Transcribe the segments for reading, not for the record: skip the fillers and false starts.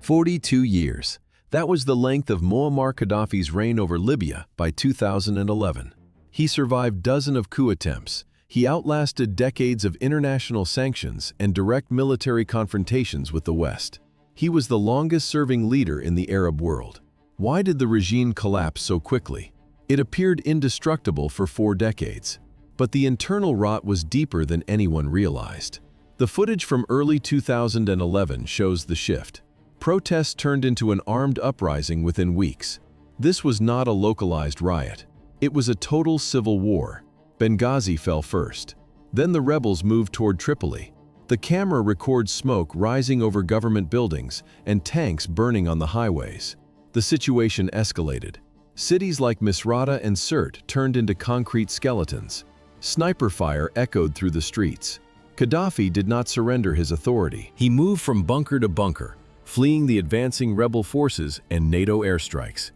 42 years. That was the length of Muammar Gaddafi's reign over Libya by 2011. He survived dozens of coup attempts. He outlasted decades of international sanctions and direct military confrontations with the West. He was the longest-serving leader in the Arab world. Why did the regime collapse so quickly? It appeared indestructible for 4 decades, but the internal rot was deeper than anyone realized. The footage from early 2011 shows the shift. Protests turned into an armed uprising within weeks. This was not a localized riot. It was a total civil war. Benghazi fell first. Then the rebels moved toward Tripoli. The camera records smoke rising over government buildings and tanks burning on the highways. The situation escalated. Cities like Misrata and Sirte turned into concrete skeletons. Sniper fire echoed through the streets. Gaddafi did not surrender his authority. He moved from bunker to bunker, fleeing the advancing rebel forces and NATO airstrikes.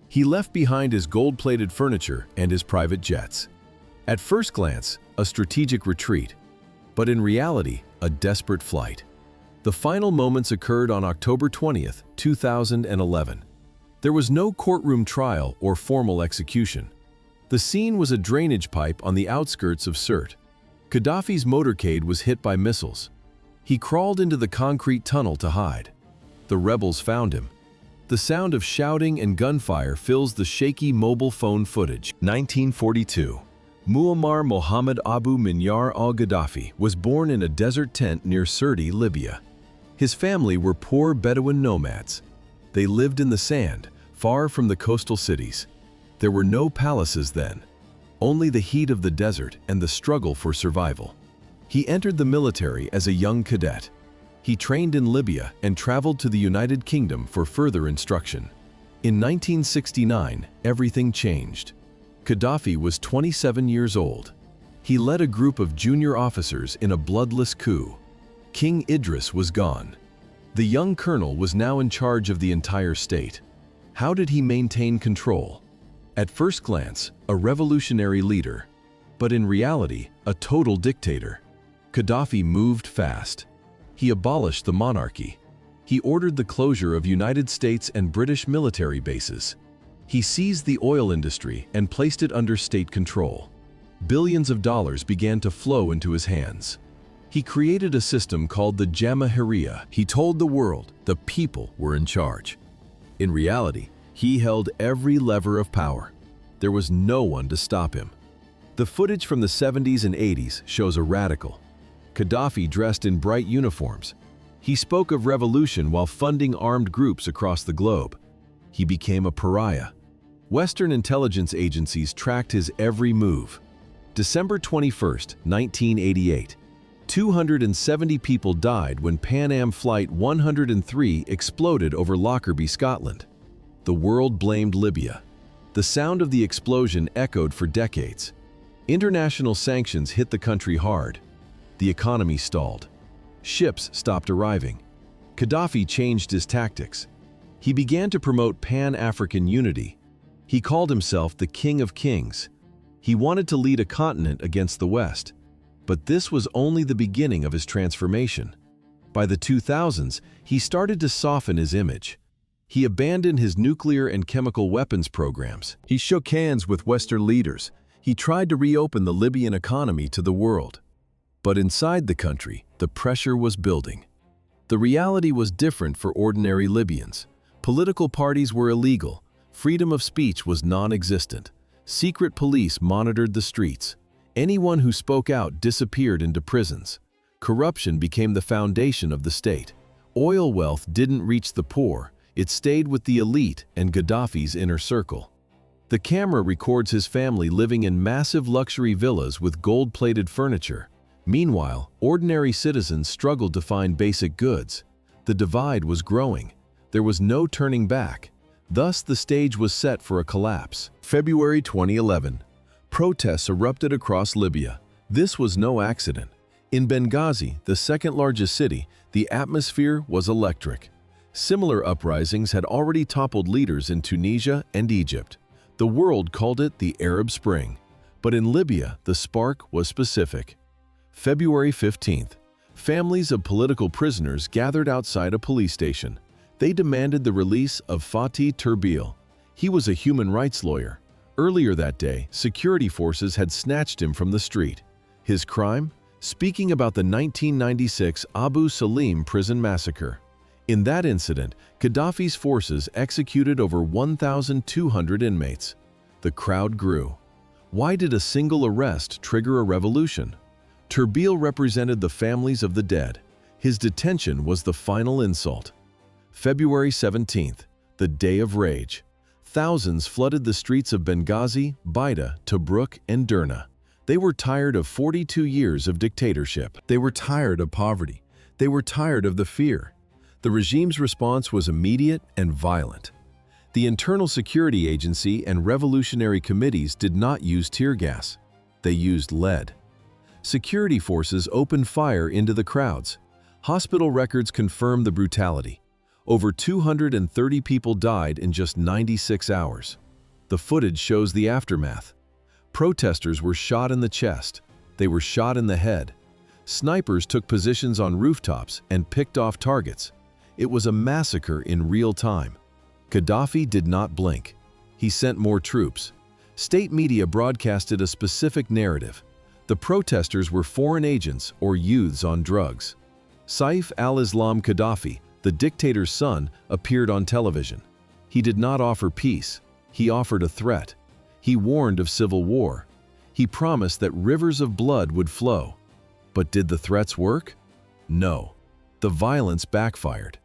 He left behind his gold-plated furniture and his private jets. At first glance, a strategic retreat, but in reality, a desperate flight. The final moments occurred on October 20th, 2011. There was no courtroom trial or formal execution. The scene was a drainage pipe on the outskirts of Sirte. Gaddafi's motorcade was hit by missiles. He crawled into the concrete tunnel to hide. The rebels found him. The sound of shouting and gunfire fills the shaky mobile phone footage. 1942. Muammar Mohammed Abu Minyar al-Gaddafi was born in a desert tent near Sirte, Libya. His family were poor Bedouin nomads. They lived in the sand, far from the coastal cities. There were no palaces then, only the heat of the desert and the struggle for survival. He entered the military as a young cadet. He trained in Libya and traveled to the United Kingdom for further instruction. In 1969, everything changed. Gaddafi was 27 years old. He led a group of junior officers in a bloodless coup. King Idris was gone. The young colonel was now in charge of the entire state. How did he maintain control? At first glance, a revolutionary leader, but in reality, a total dictator. Gaddafi moved fast. He abolished the monarchy. He ordered the closure of United States and British military bases. He seized the oil industry and placed it under state control. Billions of dollars began to flow into his hands. He created a system called the Jamahiriya. He told the world the people were in charge. In reality, he held every lever of power. There was no one to stop him. The footage from the 70s and 80s shows a radical. Gaddafi dressed in bright uniforms. He spoke of revolution while funding armed groups across the globe. He became a pariah. Western intelligence agencies tracked his every move. December 21, 1988. 270 people died when Pan Am Flight 103 exploded over Lockerbie, Scotland. The world blamed Libya. The sound of the explosion echoed for decades. International sanctions hit the country hard. The economy stalled. Ships stopped arriving. Gaddafi changed his tactics. He began to promote Pan-African unity. He called himself the King of Kings. He wanted to lead a continent against the West. But this was only the beginning of his transformation. By the 2000s, he started to soften his image. He abandoned his nuclear and chemical weapons programs. He shook hands with Western leaders. He tried to reopen the Libyan economy to the world. But inside the country, the pressure was building. The reality was different for ordinary Libyans. Political parties were illegal. Freedom of speech was non-existent. Secret police monitored the streets. Anyone who spoke out disappeared into prisons. Corruption became the foundation of the state. Oil wealth didn't reach the poor. It stayed with the elite and Gaddafi's inner circle. The camera records his family living in massive luxury villas with gold-plated furniture. Meanwhile, ordinary citizens struggled to find basic goods. The divide was growing. There was no turning back. Thus, the stage was set for a collapse. February 2011. Protests erupted across Libya. This was no accident. In Benghazi, the second-largest city, the atmosphere was electric. Similar uprisings had already toppled leaders in Tunisia and Egypt. The world called it the Arab Spring. But in Libya, the spark was specific. February 15th. Families of political prisoners gathered outside a police station. They demanded the release of Fatih Turbil. He was a human rights lawyer. Earlier that day, security forces had snatched him from the street. His crime? Speaking about the 1996 Abu Salim prison massacre. In that incident, Gaddafi's forces executed over 1,200 inmates. The crowd grew. Why did a single arrest trigger a revolution? Turbil represented the families of the dead. His detention was the final insult. February 17th, the day of rage. Thousands flooded the streets of Benghazi, Baida, Tobruk, and Derna. They were tired of 42 years of dictatorship. They were tired of poverty. They were tired of the fear. The regime's response was immediate and violent. The Internal Security Agency and revolutionary committees did not use tear gas. They used lead. Security forces opened fire into the crowds. Hospital records confirmed the brutality. Over 230 people died in just 96 hours. The footage shows the aftermath. Protesters were shot in the chest. They were shot in the head. Snipers took positions on rooftops and picked off targets. It was a massacre in real time. Gaddafi did not blink. He sent more troops. State media broadcasted a specific narrative. The protesters were foreign agents or youths on drugs. Saif al-Islam Gaddafi, the dictator's son, appeared on television. He did not offer peace. He offered a threat. He warned of civil war. He promised that rivers of blood would flow. But did the threats work? No. The violence backfired.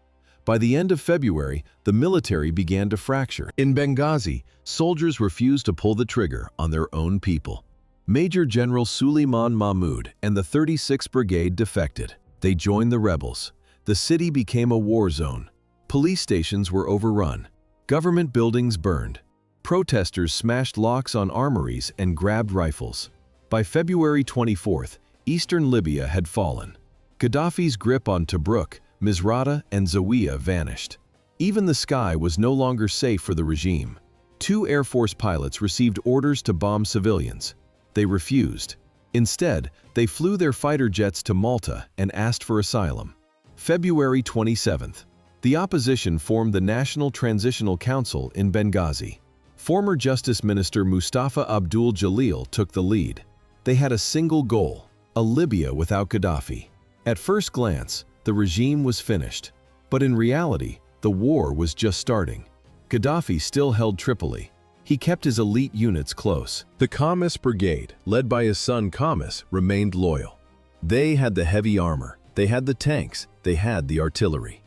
By the end of February, the military began to fracture. In Benghazi, soldiers refused to pull the trigger on their own people. Major General Suleiman Mahmoud and the 36th Brigade defected. They joined the rebels. The city became a war zone. Police stations were overrun. Government buildings burned. Protesters smashed locks on armories and grabbed rifles. By February 24th, eastern Libya had fallen. Gaddafi's grip on Tobruk, Misrata, and Zawiya vanished. Even the sky was no longer safe for the regime. 2 Air Force pilots received orders to bomb civilians. They refused. Instead, they flew their fighter jets to Malta and asked for asylum. February 27th. The opposition formed the National Transitional Council in Benghazi. Former Justice Minister Mustafa Abdul Jalil took the lead. They had a single goal: a Libya without Gaddafi. At first glance, the regime was finished. But in reality, the war was just starting. Gaddafi still held Tripoli. He kept his elite units close. The Qamis Brigade, led by his son Qamis, remained loyal. They had the heavy armor, they had the tanks, they had the artillery.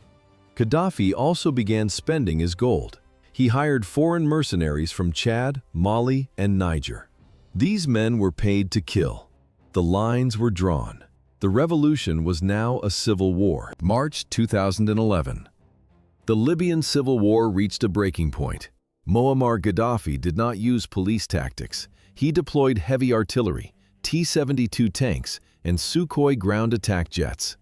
Gaddafi also began spending his gold. He hired foreign mercenaries from Chad, Mali, and Niger. These men were paid to kill. The lines were drawn. The revolution was now a civil war. March 2011. The Libyan civil war reached a breaking point. Muammar Gaddafi did not use police tactics. He deployed heavy artillery, T-72 tanks, and Sukhoi ground attack jets.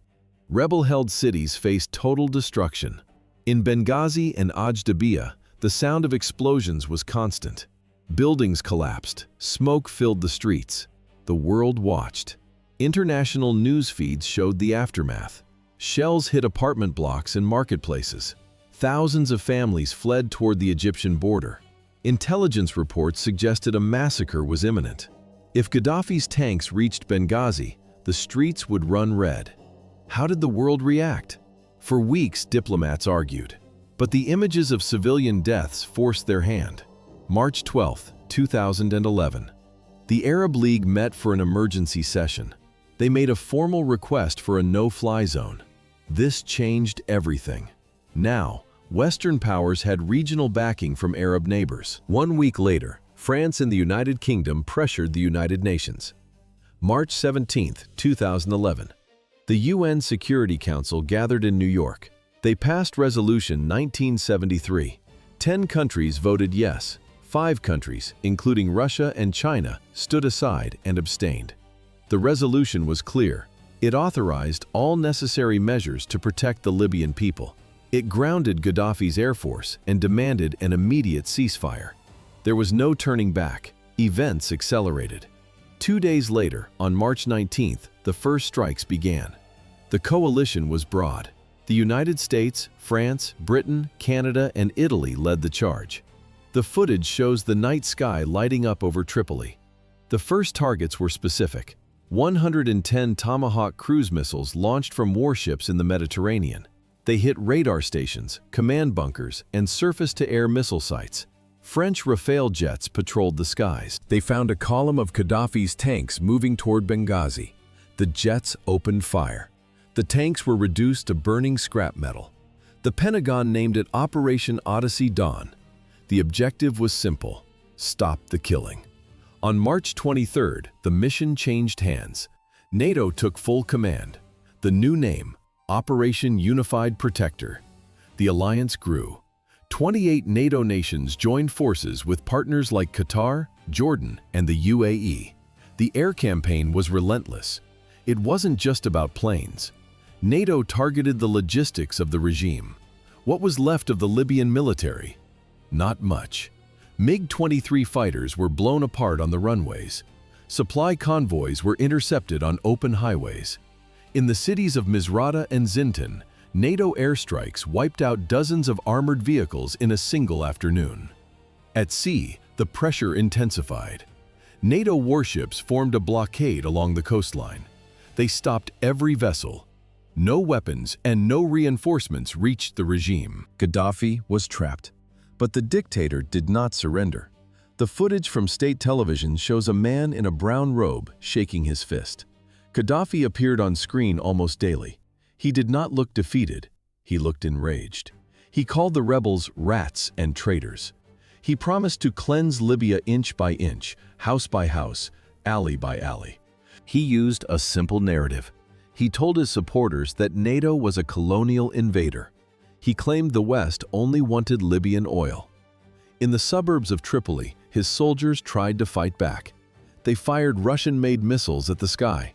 Rebel-held cities faced total destruction. In Benghazi and Ajdabiya, the sound of explosions was constant. Buildings collapsed, smoke filled the streets. The world watched. International news feeds showed the aftermath. Shells hit apartment blocks and marketplaces. Thousands of families fled toward the Egyptian border. Intelligence reports suggested a massacre was imminent. If Gaddafi's tanks reached Benghazi, the streets would run red. How did the world react? For weeks, diplomats argued. But the images of civilian deaths forced their hand. March 12, 2011. The Arab League met for an emergency session. They made a formal request for a no-fly zone. This changed everything. Now, Western powers had regional backing from Arab neighbors. 1 week later, France and the United Kingdom pressured the United Nations. March 17, 2011. The UN Security Council gathered in New York. They passed Resolution 1973. 10 countries voted yes. 5 countries, including Russia and China, stood aside and abstained. The resolution was clear. It authorized all necessary measures to protect the Libyan people. It grounded Gaddafi's air force and demanded an immediate ceasefire. There was no turning back. Events accelerated. 2 days later, on March 19th, the first strikes began. The coalition was broad. The United States, France, Britain, Canada, and Italy led the charge. The footage shows the night sky lighting up over Tripoli. The first targets were specific: 110 Tomahawk cruise missiles launched from warships in the Mediterranean. They hit radar stations, command bunkers, and surface-to-air missile sites. French Rafale jets patrolled the skies. They found a column of Gaddafi's tanks moving toward Benghazi. The jets opened fire. The tanks were reduced to burning scrap metal. The Pentagon named it Operation Odyssey Dawn. The objective was simple: stop the killing. On March 23rd, the mission changed hands. NATO took full command. The new name, Operation Unified Protector. The alliance grew. 28 NATO nations joined forces with partners like Qatar, Jordan, and the UAE. The air campaign was relentless. It wasn't just about planes. NATO targeted the logistics of the regime. What was left of the Libyan military? Not much. MiG-23 fighters were blown apart on the runways. Supply convoys were intercepted on open highways. In the cities of Misrata and Zintan, NATO airstrikes wiped out dozens of armored vehicles in a single afternoon. At sea, the pressure intensified. NATO warships formed a blockade along the coastline. They stopped every vessel. No weapons and no reinforcements reached the regime. Gaddafi was trapped. But the dictator did not surrender. The footage from state television shows a man in a brown robe shaking his fist. Gaddafi appeared on screen almost daily. He did not look defeated. He looked enraged. He called the rebels rats and traitors. He promised to cleanse Libya inch by inch, house by house, alley by alley. He used a simple narrative. He told his supporters that NATO was a colonial invader. He claimed the West only wanted Libyan oil. In the suburbs of Tripoli, his soldiers tried to fight back. They fired Russian-made missiles at the sky.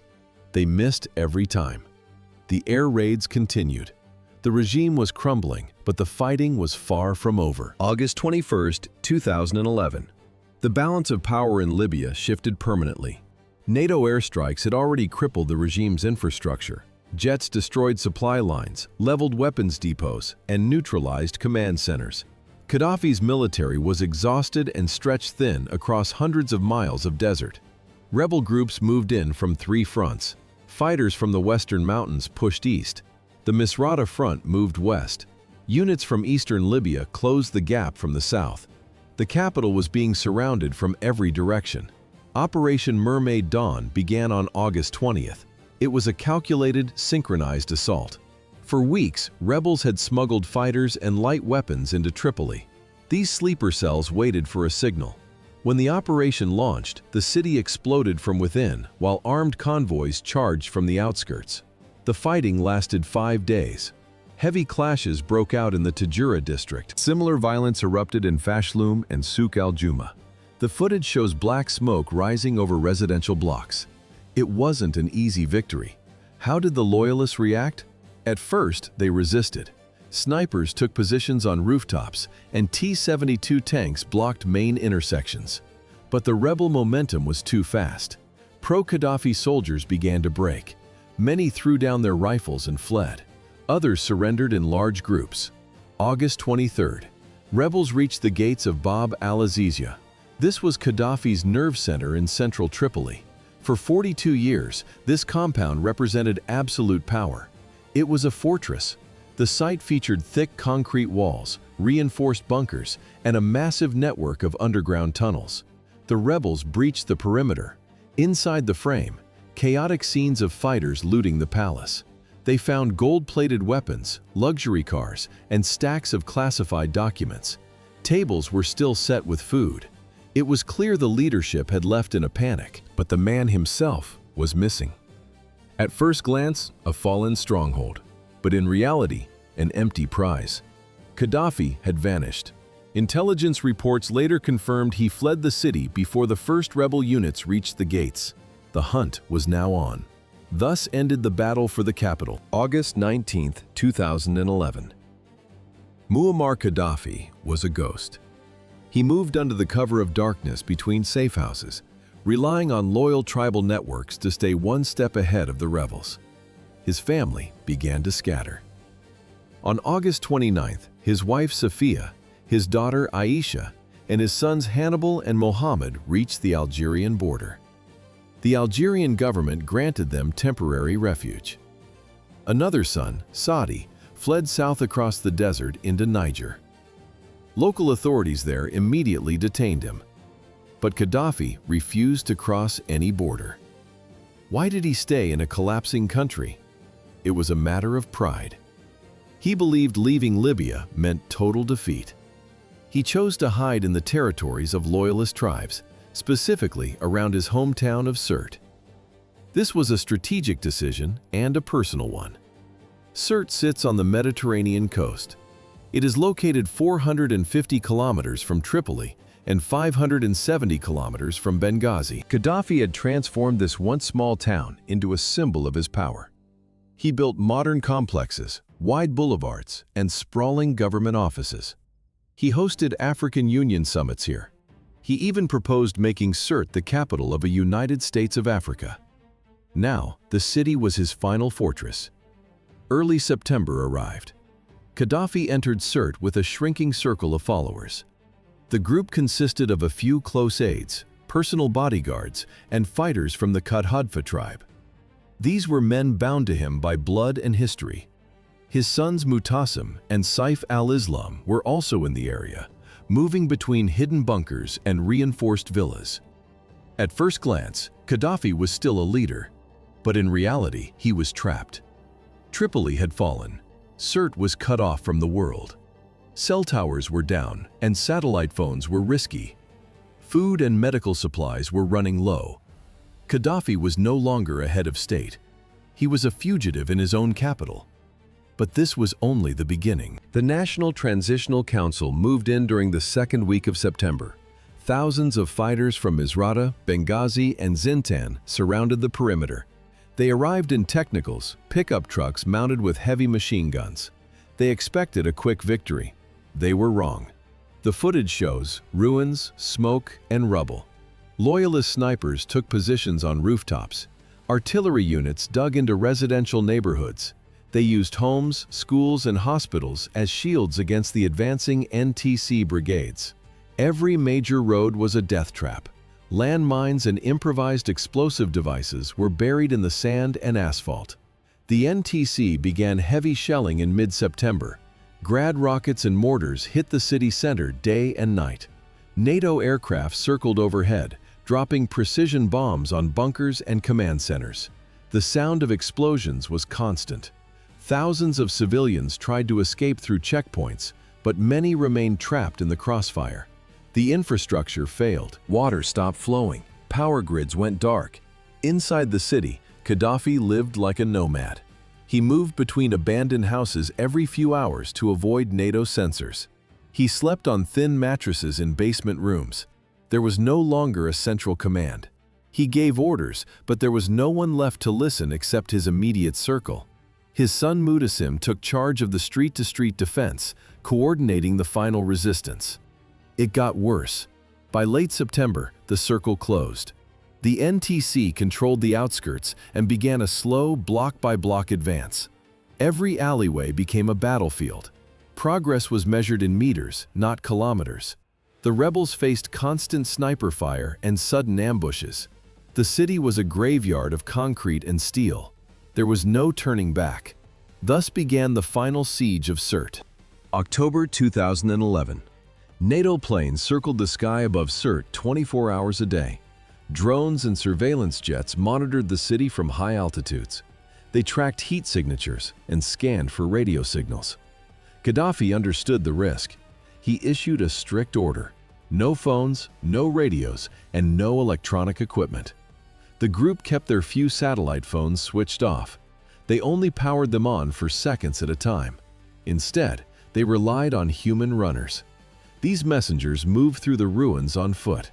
They missed every time. The air raids continued. The regime was crumbling, but the fighting was far from over. August 21, 2011. The balance of power in Libya shifted permanently. NATO airstrikes had already crippled the regime's infrastructure. Jets destroyed supply lines, leveled weapons depots, and neutralized command centers. Gaddafi's military was exhausted and stretched thin across hundreds of miles of desert. Rebel groups moved in from three fronts. Fighters from the western mountains pushed east. The Misrata front moved west. Units from eastern Libya closed the gap from the south. The capital was being surrounded from every direction. Operation Mermaid Dawn began on August 20th. It was a calculated, synchronized assault. For weeks, rebels had smuggled fighters and light weapons into Tripoli. These sleeper cells waited for a signal. When the operation launched, the city exploded from within, while armed convoys charged from the outskirts. The fighting lasted 5 days. Heavy clashes broke out in the Tajura district. Similar violence erupted in Fashloom and Souk al-Juma. The footage shows black smoke rising over residential blocks. It wasn't an easy victory. How did the loyalists react? At first, they resisted. Snipers took positions on rooftops, and T-72 tanks blocked main intersections. But the rebel momentum was too fast. Pro-Gaddafi soldiers began to break. Many threw down their rifles and fled. Others surrendered in large groups. August 23rd. Rebels reached the gates of Bab al-Azizia. This was Gaddafi's nerve center in central Tripoli. For 42 years, this compound represented absolute power. It was a fortress. The site featured thick concrete walls, reinforced bunkers, and a massive network of underground tunnels. The rebels breached the perimeter. Inside the frame, chaotic scenes of fighters looting the palace. They found gold-plated weapons, luxury cars, and stacks of classified documents. Tables were still set with food. It was clear the leadership had left in a panic, but the man himself was missing. At first glance, a fallen stronghold, but in reality, an empty prize. Gaddafi had vanished. Intelligence reports later confirmed he fled the city before the first rebel units reached the gates. The hunt was now on. Thus ended the battle for the capital. August 19, 2011. Muammar Gaddafi was a ghost. He moved under the cover of darkness between safe houses, relying on loyal tribal networks to stay one step ahead of the rebels. His family began to scatter. On August 29th, his wife Sophia, his daughter Aisha, and his sons Hannibal and Mohammed reached the Algerian border. The Algerian government granted them temporary refuge. Another son, Saadi, fled south across the desert into Niger. Local authorities there immediately detained him. But Gaddafi refused to cross any border. Why did he stay in a collapsing country? It was a matter of pride. He believed leaving Libya meant total defeat. He chose to hide in the territories of loyalist tribes, specifically around his hometown of Sirte. This was a strategic decision and a personal one. Sirte sits on the Mediterranean coast. It is located 450 kilometers from Tripoli and 570 kilometers from Benghazi. Gaddafi had transformed this once small town into a symbol of his power. He built modern complexes, wide boulevards, and sprawling government offices. He hosted African Union summits here. He even proposed making Sirte the capital of a United States of Africa. Now, the city was his final fortress. Early September arrived. Gaddafi entered Sirte with a shrinking circle of followers. The group consisted of a few close aides, personal bodyguards, and fighters from the Qadhadfa tribe. These were men bound to him by blood and history. His sons Mutassim and Saif al-Islam were also in the area, moving between hidden bunkers and reinforced villas. At first glance, Gaddafi was still a leader, but in reality, he was trapped. Tripoli had fallen. Sirte was cut off from the world. Cell towers were down, and satellite phones were risky. Food and medical supplies were running low. Gaddafi was no longer a head of state. He was a fugitive in his own capital. But this was only the beginning. The National Transitional Council moved in during the second week of September. Thousands of fighters from Misrata, Benghazi, and Zintan surrounded the perimeter. They arrived in technicals, pickup trucks mounted with heavy machine guns. They expected a quick victory. They were wrong. The footage shows ruins, smoke, and rubble. Loyalist snipers took positions on rooftops. Artillery units dug into residential neighborhoods. They used homes, schools, and hospitals as shields against the advancing NTC brigades. Every major road was a death trap. Landmines and improvised explosive devices were buried in the sand and asphalt. The NTC began heavy shelling in mid-September. Grad rockets and mortars hit the city center day and night. NATO aircraft circled overhead, dropping precision bombs on bunkers and command centers. The sound of explosions was constant. Thousands of civilians tried to escape through checkpoints, but many remained trapped in the crossfire. The infrastructure failed. Water stopped flowing. Power grids went dark. Inside the city, Gaddafi lived like a nomad. He moved between abandoned houses every few hours to avoid NATO sensors. He slept on thin mattresses in basement rooms. There was no longer a central command. He gave orders, but there was no one left to listen except his immediate circle. His son Mutassim took charge of the street-to-street defense, coordinating the final resistance. It got worse. By late September, the circle closed. The NTC controlled the outskirts and began a slow, block-by-block advance. Every alleyway became a battlefield. Progress was measured in meters, not kilometers. The rebels faced constant sniper fire and sudden ambushes. The city was a graveyard of concrete and steel. There was no turning back. Thus began the final siege of Sirte. October 2011. NATO planes circled the sky above Sirte 24 hours a day. Drones and surveillance jets monitored the city from high altitudes. They tracked heat signatures and scanned for radio signals. Gaddafi understood the risk. He issued a strict order: no phones, no radios, and no electronic equipment. The group kept their few satellite phones switched off. They only powered them on for seconds at a time. Instead, they relied on human runners. These messengers moved through the ruins on foot.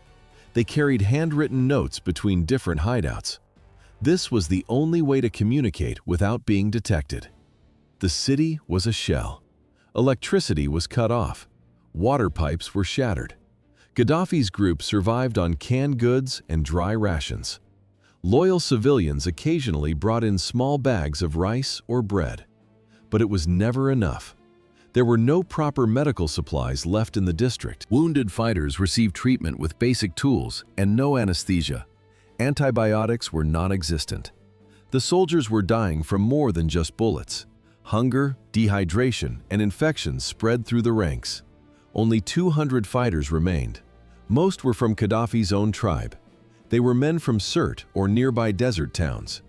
They carried handwritten notes between different hideouts. This was the only way to communicate without being detected. The city was a shell. Electricity was cut off. Water pipes were shattered. Gaddafi's group survived on canned goods and dry rations. Loyal civilians occasionally brought in small bags of rice or bread. But it was never enough. There were no proper medical supplies left in the district. Wounded fighters received treatment with basic tools and no anesthesia. Antibiotics were non-existent. The soldiers were dying from more than just bullets. Hunger, dehydration, and infections spread through the ranks. Only 200 fighters remained. Most were from Gaddafi's own tribe. They were men from Sirte or nearby desert towns.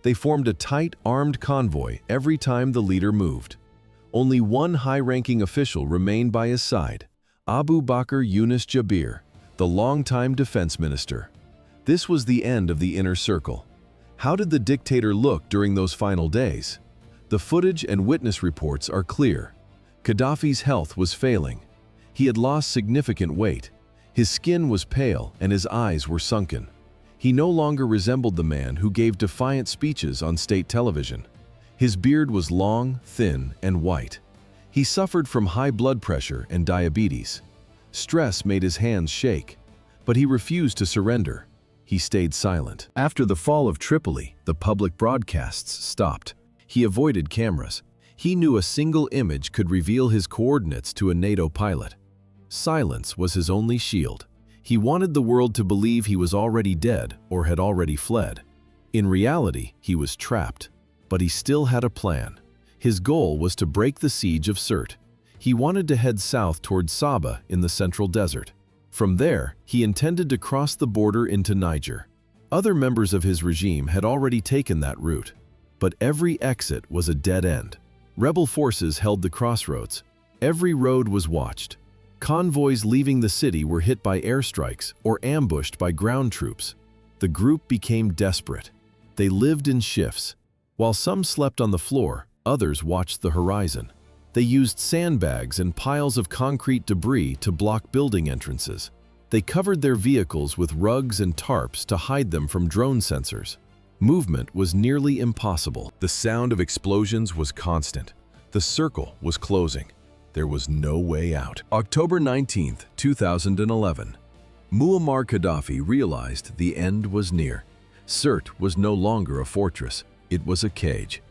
They formed a tight, armed convoy every time the leader moved. Only one high-ranking official remained by his side, Abu Bakr Yunus Jabir, the longtime defense minister. This was the end of the inner circle. How did the dictator look during those final days? The footage and witness reports are clear. Gaddafi's health was failing. He had lost significant weight. His skin was pale and his eyes were sunken. He no longer resembled the man who gave defiant speeches on state television. His beard was long, thin, and white. He suffered from high blood pressure and diabetes. Stress made his hands shake, but he refused to surrender. He stayed silent. After the fall of Tripoli, the public broadcasts stopped. He avoided cameras. He knew a single image could reveal his coordinates to a NATO pilot. Silence was his only shield. He wanted the world to believe he was already dead or had already fled. In reality, he was trapped, but he still had a plan. His goal was to break the siege of Sirte. He wanted to head south toward Saba in the central desert. From there, he intended to cross the border into Niger. Other members of his regime had already taken that route, but every exit was a dead end. Rebel forces held the crossroads. Every road was watched. Convoys leaving the city were hit by airstrikes or ambushed by ground troops. The group became desperate. They lived in shifts. While some slept on the floor, others watched the horizon. They used sandbags and piles of concrete debris to block building entrances. They covered their vehicles with rugs and tarps to hide them from drone sensors. Movement was nearly impossible. The sound of explosions was constant. The circle was closing. There was no way out. October 19, 2011. Muammar Gaddafi realized the end was near. Sirte was no longer a fortress. It was a cage.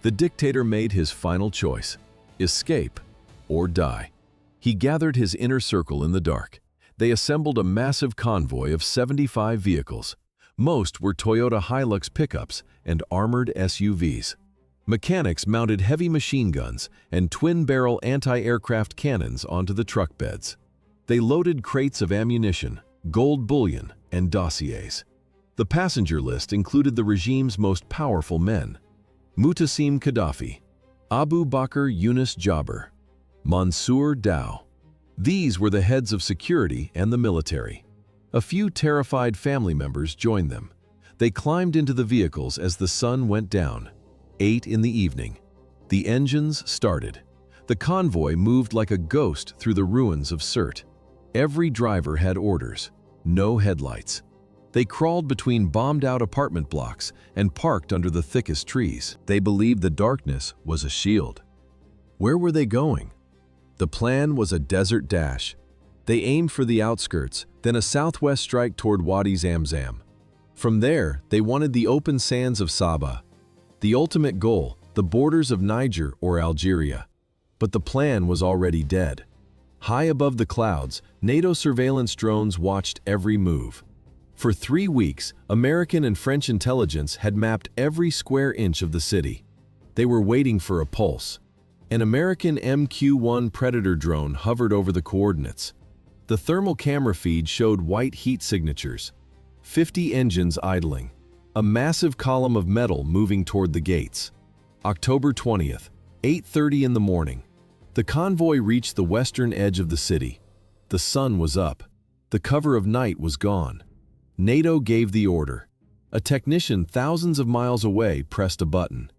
The dictator made his final choice: escape or die. He gathered his inner circle in the dark. They assembled a massive convoy of 75 vehicles. Most were Toyota Hilux pickups and armored SUVs. Mechanics mounted heavy machine guns and twin-barrel anti-aircraft cannons onto the truck beds. They loaded crates of ammunition, gold bullion, and dossiers. The passenger list included the regime's most powerful men: Muammar Gaddafi, Abu Bakr Yunus Jabir, Mansour Dow. These were the heads of security and the military. A few terrified family members joined them. They climbed into the vehicles as the sun went down. 8 in the evening. The engines started. The convoy moved like a ghost through the ruins of Sirte. Every driver had orders: no headlights. They crawled between bombed-out apartment blocks and parked under the thickest trees. They believed the darkness was a shield. Where were they going? The plan was a desert dash. They aimed for the outskirts, then a southwest strike toward Wadi Zamzam. From there, they wanted the open sands of Saba. The ultimate goal, the borders of Niger or Algeria. But the plan was already dead. High above the clouds, NATO surveillance drones watched every move. For 3 weeks, American and French intelligence had mapped every square inch of the city. They were waiting for a pulse. An American MQ-1 Predator drone hovered over the coordinates. The thermal camera feed showed white heat signatures. 50 engines idling. A massive column of metal moving toward the gates. October 20th, 8:30 in the morning. The convoy reached the western edge of the city. The sun was up. The cover of night was gone. NATO gave the order. A technician thousands of miles away pressed a button.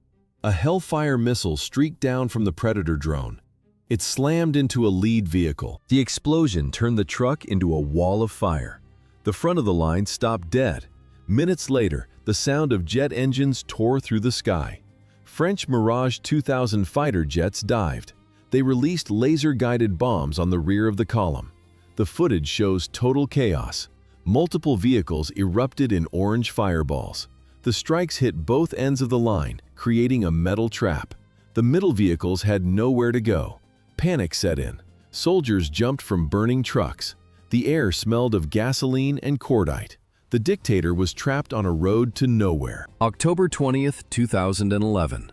A Hellfire missile streaked down from the Predator drone. It slammed into a lead vehicle. The explosion turned the truck into a wall of fire. The front of the line stopped dead. Minutes later, the sound of jet engines tore through the sky. French Mirage 2000 fighter jets dived. They released laser-guided bombs on the rear of the column. The footage shows total chaos. Multiple vehicles erupted in orange fireballs. The strikes hit both ends of the line, creating a metal trap. The middle vehicles had nowhere to go. Panic set in. Soldiers jumped from burning trucks. The air smelled of gasoline and cordite. The dictator was trapped on a road to nowhere. October 20th, 2011.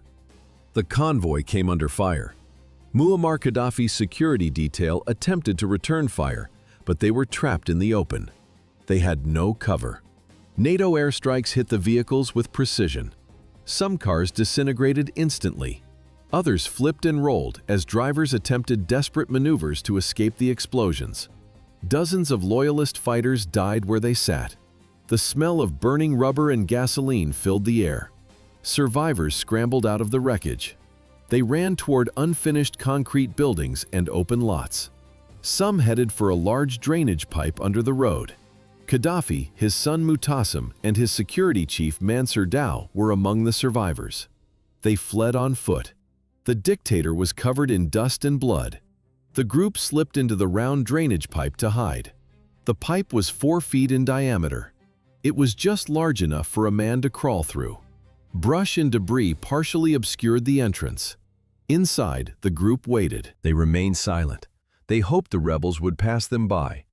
The convoy came under fire. Muammar Gaddafi's security detail attempted to return fire, but they were trapped in the open. They had no cover. NATO airstrikes hit the vehicles with precision. Some cars disintegrated instantly. Others flipped and rolled as drivers attempted desperate maneuvers to escape the explosions. Dozens of loyalist fighters died where they sat. The smell of burning rubber and gasoline filled the air. Survivors scrambled out of the wreckage. They ran toward unfinished concrete buildings and open lots. Some headed for a large drainage pipe under the road. Gaddafi, his son Mutassim, and his security chief Mansur Dow were among the survivors. They fled on foot. The dictator was covered in dust and blood. The group slipped into the round drainage pipe to hide. The pipe was 4 feet in diameter. It was just large enough for a man to crawl through. Brush and debris partially obscured the entrance. Inside, the group waited. They remained silent. They hoped the rebels would pass them by.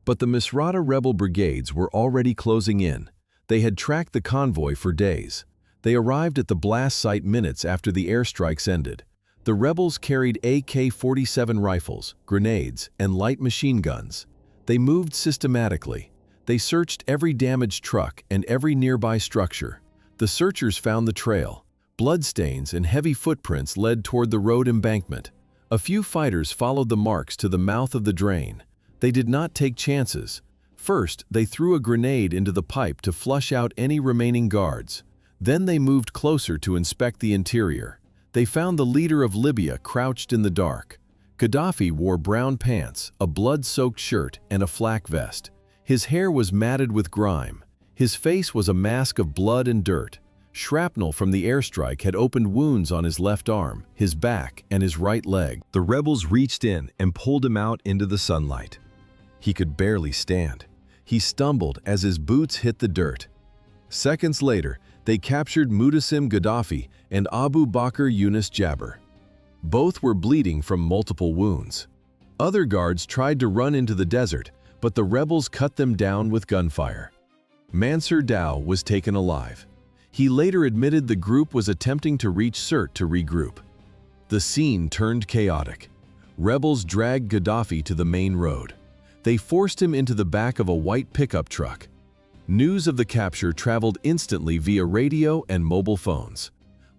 But the Misrata rebel brigades were already closing in. They had tracked the convoy for days. They arrived at the blast site minutes after the airstrikes ended. The rebels carried AK-47 rifles, grenades, and light machine guns. They moved systematically. They searched every damaged truck and every nearby structure. The searchers found the trail. Bloodstains and heavy footprints led toward the road embankment. A few fighters followed the marks to the mouth of the drain. They did not take chances. First, they threw a grenade into the pipe to flush out any remaining guards. Then they moved closer to inspect the interior. They found the leader of Libya crouched in the dark. Gaddafi wore brown pants, a blood-soaked shirt, and a flak vest. His hair was matted with grime. His face was a mask of blood and dirt. Shrapnel from the airstrike had opened wounds on his left arm, his back, and his right leg. The rebels reached in and pulled him out into the sunlight. He could barely stand. He stumbled as his boots hit the dirt. Seconds later, they captured Muammar Gaddafi and Abu Bakr Yunus Jabr. Both were bleeding from multiple wounds. Other guards tried to run into the desert, but the rebels cut them down with gunfire. Mansur Dow was taken alive. He later admitted the group was attempting to reach Sirte to regroup. The scene turned chaotic. Rebels dragged Gaddafi to the main road. They forced him into the back of a white pickup truck. News of the capture traveled instantly via radio and mobile phones.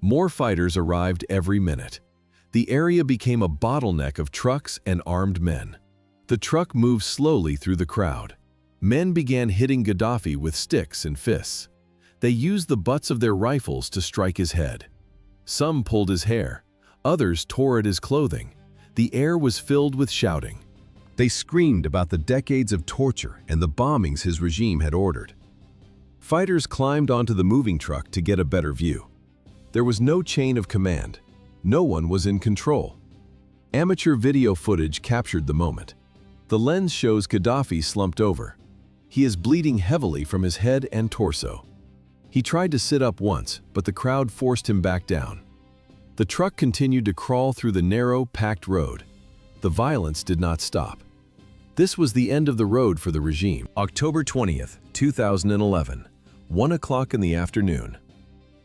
More fighters arrived every minute. The area became a bottleneck of trucks and armed men. The truck moved slowly through the crowd. Men began hitting Gaddafi with sticks and fists. They used the butts of their rifles to strike his head. Some pulled his hair. Others tore at his clothing. The air was filled with shouting. They screamed about the decades of torture and the bombings his regime had ordered. Fighters climbed onto the moving truck to get a better view. There was no chain of command. No one was in control. Amateur video footage captured the moment. The lens shows Gaddafi slumped over. He is bleeding heavily from his head and torso. He tried to sit up once, but the crowd forced him back down. The truck continued to crawl through the narrow, packed road. The violence did not stop. This was the end of the road for the regime. October 20th, 2011, 1 o'clock in the afternoon.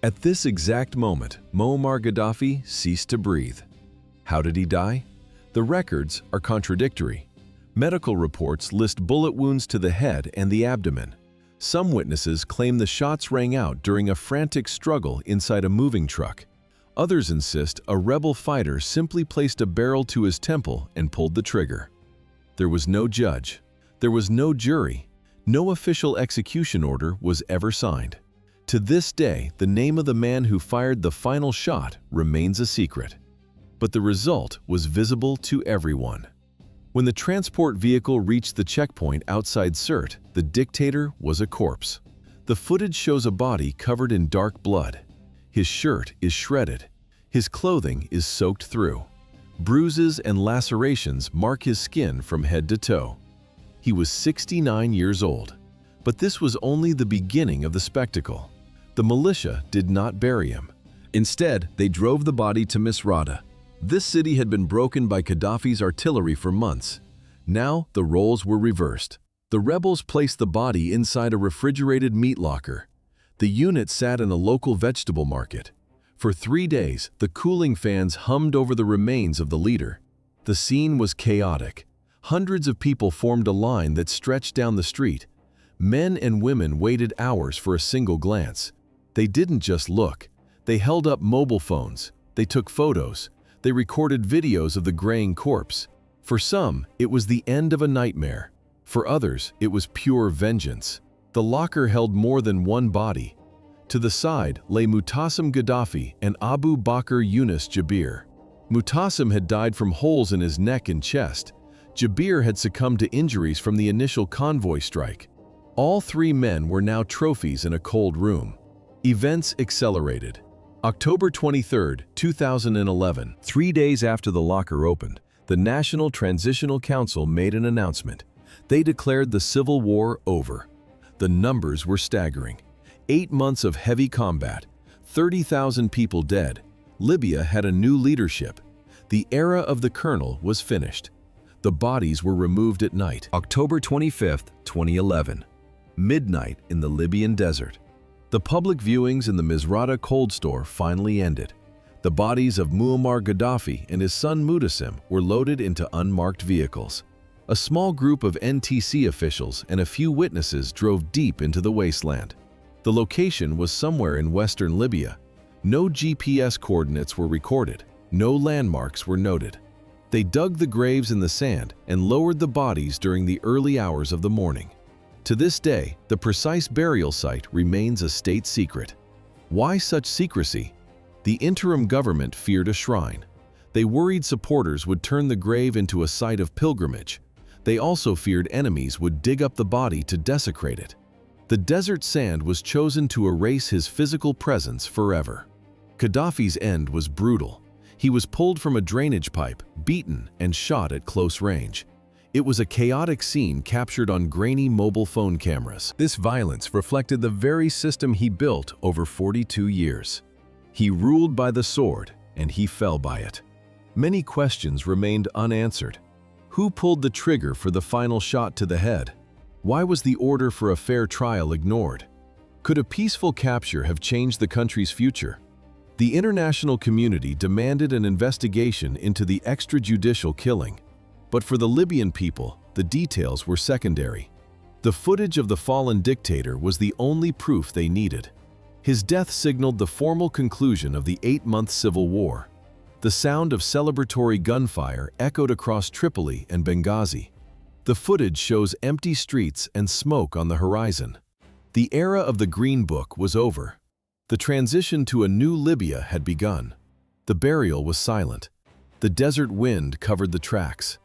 At this exact moment, Muammar Gaddafi ceased to breathe. How did he die? The records are contradictory. Medical reports list bullet wounds to the head and the abdomen. Some witnesses claim the shots rang out during a frantic struggle inside a moving truck. Others insist a rebel fighter simply placed a barrel to his temple and pulled the trigger. There was no judge. There was no jury. No official execution order was ever signed. To this day, the name of the man who fired the final shot remains a secret. But the result was visible to everyone. When the transport vehicle reached the checkpoint outside Sirte, the dictator was a corpse. The footage shows a body covered in dark blood. His shirt is shredded. His clothing is soaked through. Bruises and lacerations mark his skin from head to toe. He was 69 years old. But this was only the beginning of the spectacle. The militia did not bury him. Instead, they drove the body to Misrata. This city had been broken by Gaddafi's artillery for months. Now, the roles were reversed. The rebels placed the body inside a refrigerated meat locker. The unit sat in a local vegetable market. For 3 days, the cooling fans hummed over the remains of the leader. The scene was chaotic. Hundreds of people formed a line that stretched down the street. Men and women waited hours for a single glance. They didn't just look. They held up mobile phones. They took photos. They recorded videos of the graying corpse. For some, it was the end of a nightmare. For others, it was pure vengeance. The locker held more than one body. To the side lay Muammar Gaddafi and Abu Bakr Yunus Jabir. Muammar had died from holes in his neck and chest. Jabir had succumbed to injuries from the initial convoy strike. All 3 men were now trophies in a cold room. Events accelerated. October 23, 2011, 3 days after the locker opened, the National Transitional Council made an announcement. They declared the civil war over. The numbers were staggering. 8 months of heavy combat, 30,000 people dead. Libya had a new leadership. The era of the colonel was finished. The bodies were removed at night. October 25, 2011. Midnight in the Libyan desert. The public viewings in the Misrata cold store finally ended. The bodies of Muammar Gaddafi and his son Muammar were loaded into unmarked vehicles. A small group of NTC officials and a few witnesses drove deep into the wasteland. The location was somewhere in western Libya. No GPS coordinates were recorded. No landmarks were noted. They dug the graves in the sand and lowered the bodies during the early hours of the morning. To this day, the precise burial site remains a state secret. Why such secrecy? The interim government feared a shrine. They worried supporters would turn the grave into a site of pilgrimage. They also feared enemies would dig up the body to desecrate it. The desert sand was chosen to erase his physical presence forever. Gaddafi's end was brutal. He was pulled from a drainage pipe, beaten, and shot at close range. It was a chaotic scene captured on grainy mobile phone cameras. This violence reflected the very system he built over 42 years. He ruled by the sword, and he fell by it. Many questions remained unanswered. Who pulled the trigger for the final shot to the head? Why was the order for a fair trial ignored? Could a peaceful capture have changed the country's future? The international community demanded an investigation into the extrajudicial killing. But for the Libyan people, the details were secondary. The footage of the fallen dictator was the only proof they needed. His death signaled the formal conclusion of the 8-month civil war. The sound of celebratory gunfire echoed across Tripoli and Benghazi. The footage shows empty streets and smoke on the horizon. The era of the Green Book was over. The transition to a new Libya had begun. The burial was silent. The desert wind covered the tracks.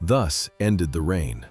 Thus ended the reign.